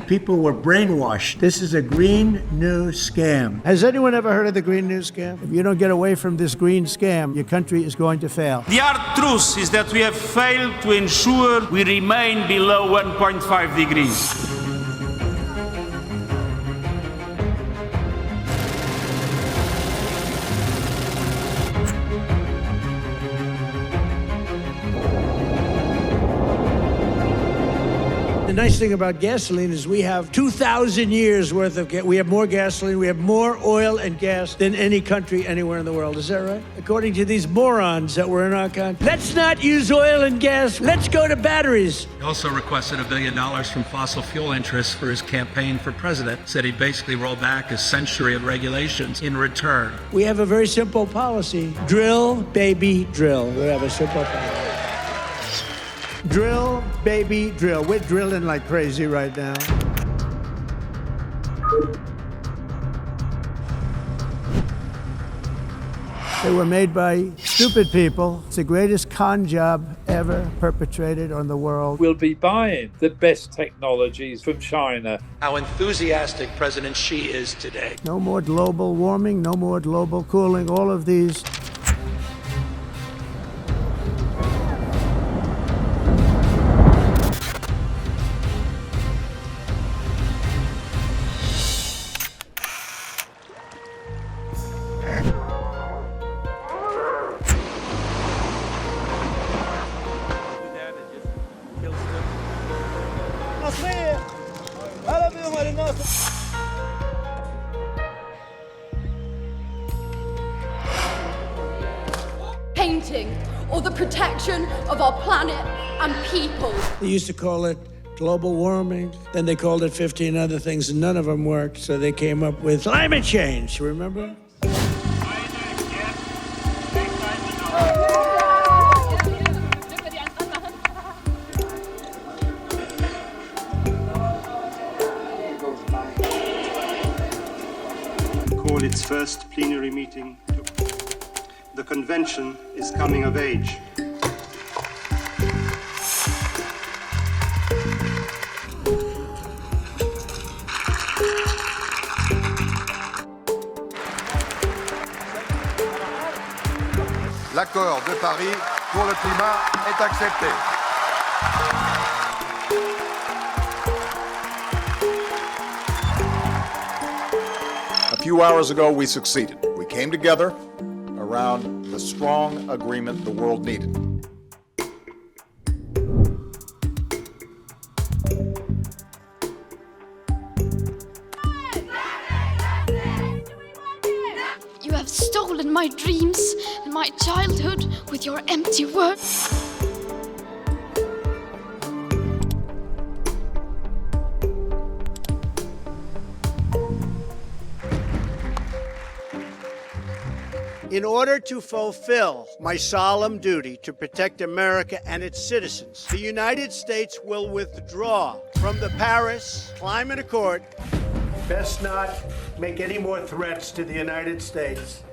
People were brainwashed. This is a green new scam. Has anyone ever heard of the green new scam? If you don't get away from this green scam, your country is going to fail. The hard truth is that we have failed to ensure we remain below 1.5 degrees. The nice thing about gasoline is we have 2,000 years worth of we have more gasoline, we have more oil and gas than any country anywhere in the world. Is that right? According to these morons that were in our country. Let's not use oil and gas. Let's go to batteries. He also requested $1 billion from fossil fuel interests for his campaign for president. Said he'd basically roll back a century of regulations in return. We have a very simple policy. Drill, baby, drill. We have a simple policy. Drill, baby, drill. We're drilling like crazy right now. They were made by stupid people. It's the greatest con job ever perpetrated on the world. We'll be buying the best technologies from China. How enthusiastic President Xi is today. No more global warming, no more global cooling, all of these. Painting or the protection of our planet and people. They used to call it global warming, then they called it 15 other things, and none of them worked, so they came up with climate change, remember? Call its first plenary meeting. The convention is coming of age. L'accord de Paris pour le climat est accepté. A few hours ago, we succeeded. We came together around the strong agreement the world needed. You have stolen my dreams and my childhood with your empty words. In order to fulfill my solemn duty to protect America and its citizens, the United States will withdraw from the Paris Climate Accord. Best not make any more threats to the United States.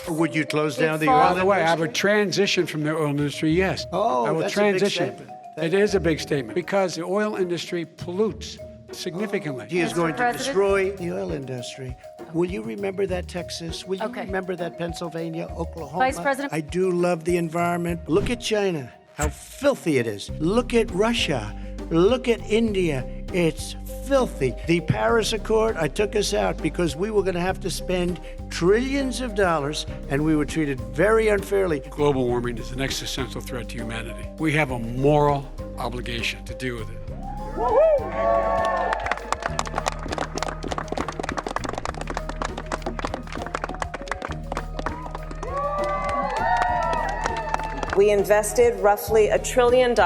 Would you close down the oil industry? By the way, I would transition from the oil industry, yes. Oh, I will that's transition. a big statement. It is a big statement because the oil industry pollutes significantly. He is going to destroy the oil industry. Will you remember that, Texas? Will you remember that, Pennsylvania, Oklahoma? Vice President. I do love the environment. Look at China, how filthy it is. Look at Russia. Look at India. It's filthy. The Paris Accord, I took us out because we were going to have to spend trillions of dollars and we were treated very unfairly. Global warming is an existential threat to humanity. We have a moral obligation to deal with it. We invested roughly $1 trillion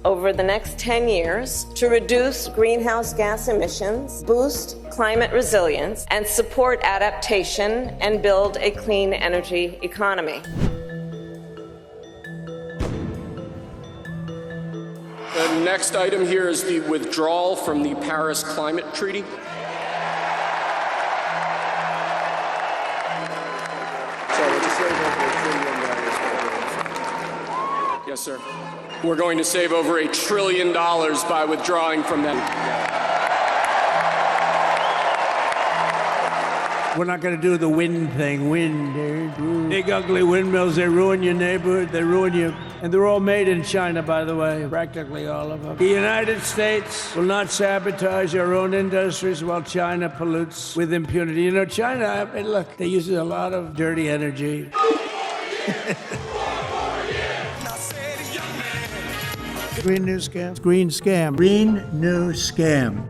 over the next 10 years to reduce greenhouse gas emissions, boost climate resilience, and support adaptation and build a clean energy economy. The next item here is the withdrawal from the Paris Climate Treaty. Yes, sir. We're going to save over $1 trillion by withdrawing from that. We're not going to do the wind thing. Wind, big ugly windmills, they ruin your neighborhood, they ruin you. And they're all made in China, by the way, practically all of them. The United States will not sabotage our own industries while China pollutes with impunity. You know, China, I mean, look, they use a lot of dirty energy. Green new scam. Green scam. Green new scam.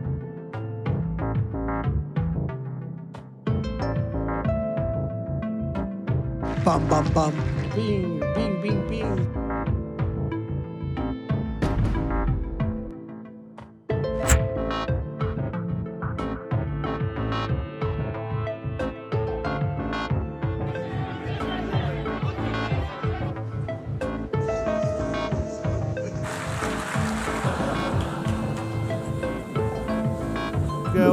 Bum, bum, bum. Bing, bing, bing, bing.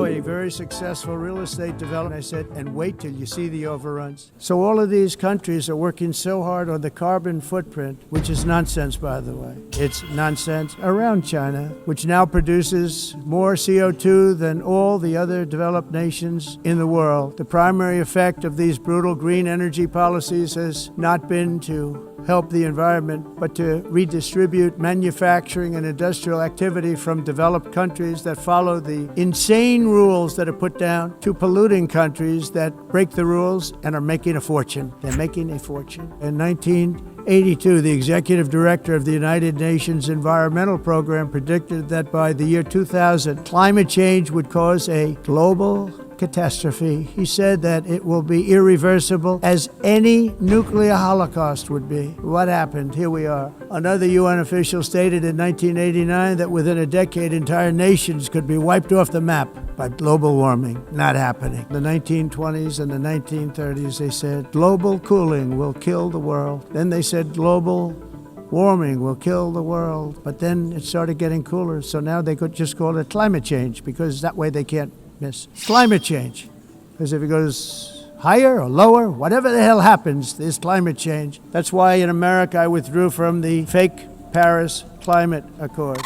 A very successful real estate development. I said, and wait till you see the overruns. So all of these countries are working so hard on the carbon footprint, which is nonsense, by the way. It's nonsense around China, which now produces more CO2 than all the other developed nations in the world. The primary effect of these brutal green energy policies has not been to help the environment, but to redistribute manufacturing and industrial activity from developed countries that follow the insane rules that are put down to polluting countries that break the rules and are making a fortune. They're making a fortune. In 1982, the executive director of the United Nations Environmental Program predicted that by the year 2000, climate change would cause a global catastrophe. He said that it will be irreversible, as any nuclear holocaust would be. What happened? Here we are. Another UN official stated in 1989 that within a decade, entire nations could be wiped off the map by global warming. Not happening. In the 1920s and the 1930s, they said global cooling will kill the world. Then they said global warming will kill the world. But then it started getting cooler, so now they could just call it climate change, because that way they can't miss climate change. Because if it goes higher or lower, whatever the hell happens, there's climate change. That's why in America I withdrew from the fake Paris Climate Accord.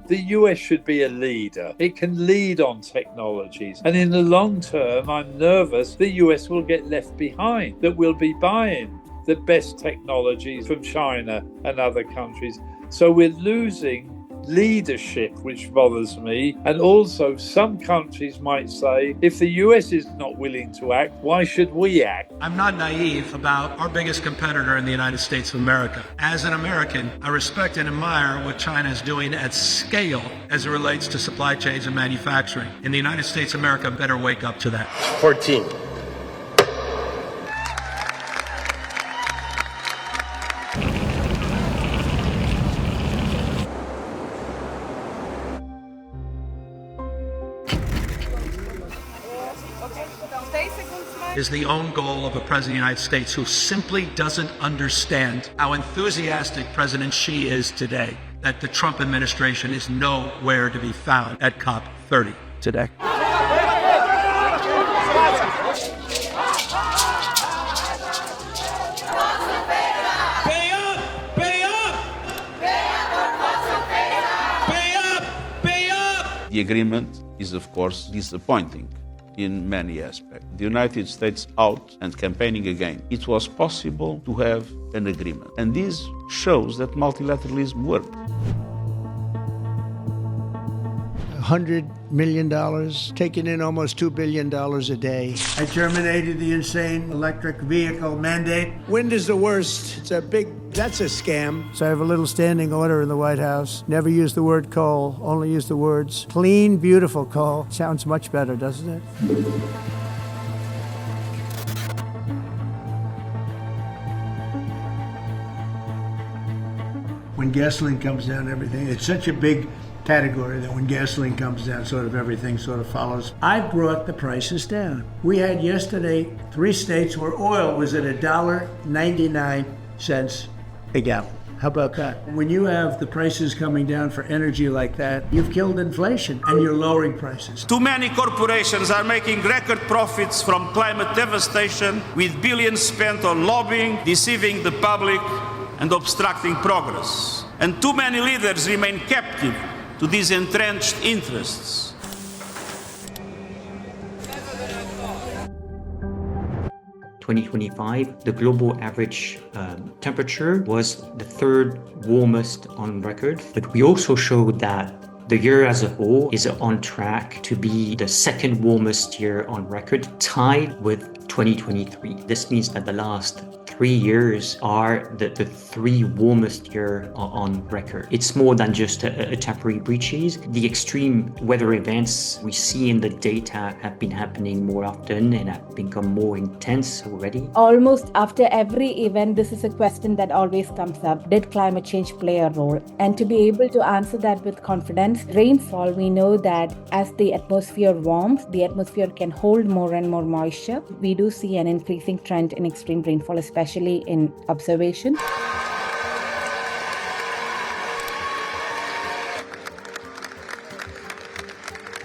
The US should be a leader. It can lead on technologies. And in the long term, I'm nervous the US will get left behind, that we'll be buying the best technologies from China and other countries. So we're losing leadership, which bothers me. And also some countries might say, if the US is not willing to act, why should we act? I'm not naive about our biggest competitor in the United States of America. As an American, I respect and admire what China is doing at scale as it relates to supply chains and manufacturing. And the United States of America better wake up to that. 14. Is the own goal of a president of the United States who simply doesn't understand how enthusiastic President Xi is today, that the Trump administration is nowhere to be found at COP30 today. The agreement is, of course, disappointing in many aspects. The United States out and campaigning again. It was possible to have an agreement. And this shows that multilateralism works. $100 million, taking in almost $2 billion a day. I terminated the insane electric vehicle mandate. Wind is the worst. That's a scam. So I have a little standing order in the White House. Never use the word coal, only use the words clean, beautiful coal. Sounds much better, doesn't it? When gasoline comes down, everything, it's such a big category that when gasoline comes down, sort of everything sort of follows. I brought the prices down. We had yesterday 3 states where oil was at $1.99 a gallon. How about that? When you have the prices coming down for energy like that, you've killed inflation and you're lowering prices. Too many corporations are making record profits from climate devastation, with billions spent on lobbying, deceiving the public, and obstructing progress. And too many leaders remain captive to these entrenched interests. In 2025, the global average temperature was the third warmest on record. But we also showed that the year as a whole is on track to be the second warmest year on record, tied with 2023. This means that the last 3 years are the three warmest year on record. It's more than just a temporary breaches. The extreme weather events we see in the data have been happening more often and have become more intense already. Almost after every event, this is a question that always comes up. Did climate change play a role? And to be able to answer that with confidence, rainfall, we know that as the atmosphere warms, the atmosphere can hold more and more moisture. We do see an increasing trend in extreme rainfall, especially in observation.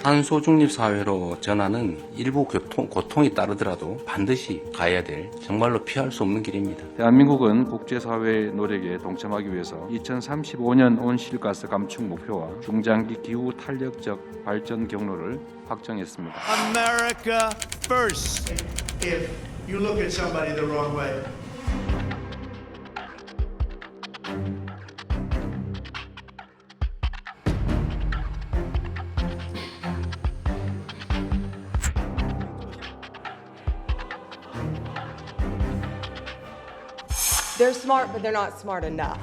탄소 중립 사회로 전환은 일부 고통이 따르더라도 반드시 가야 될 정말로 피할 수 없는 길입니다. 대한민국은 국제사회의 노력에 동참하기 위해서 2035년 온실가스 감축 목표와 중장기 기후 탄력적 발전 경로를 확정했습니다. America first. If you look at somebody the wrong way. They're smart, but they're not smart enough.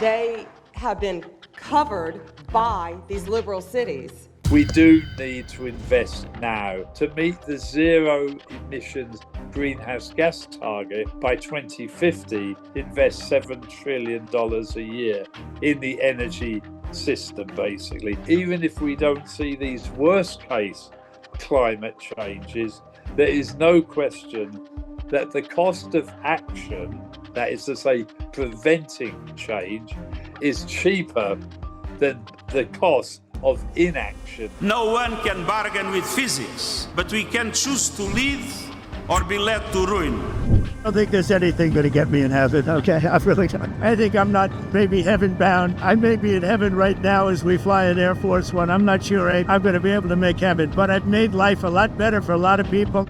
They have been covered by these liberal cities. We do need to invest now to meet the zero emissions greenhouse gas target by 2050. Invest $7 trillion a year in the energy system, basically. Even if we don't see these worst case climate changes, there is no question that the cost of action, that is to say, preventing change, is cheaper than the cost of inaction. No one can bargain with physics, but we can choose to lead or be led to ruin. I don't think there's anything going to get me in heaven, okay? I really don't. I think I'm not maybe heaven bound. I may be in heaven right now as we fly in Air Force One. I'm not sure I'm going to be able to make heaven, but I've made life a lot better for a lot of people.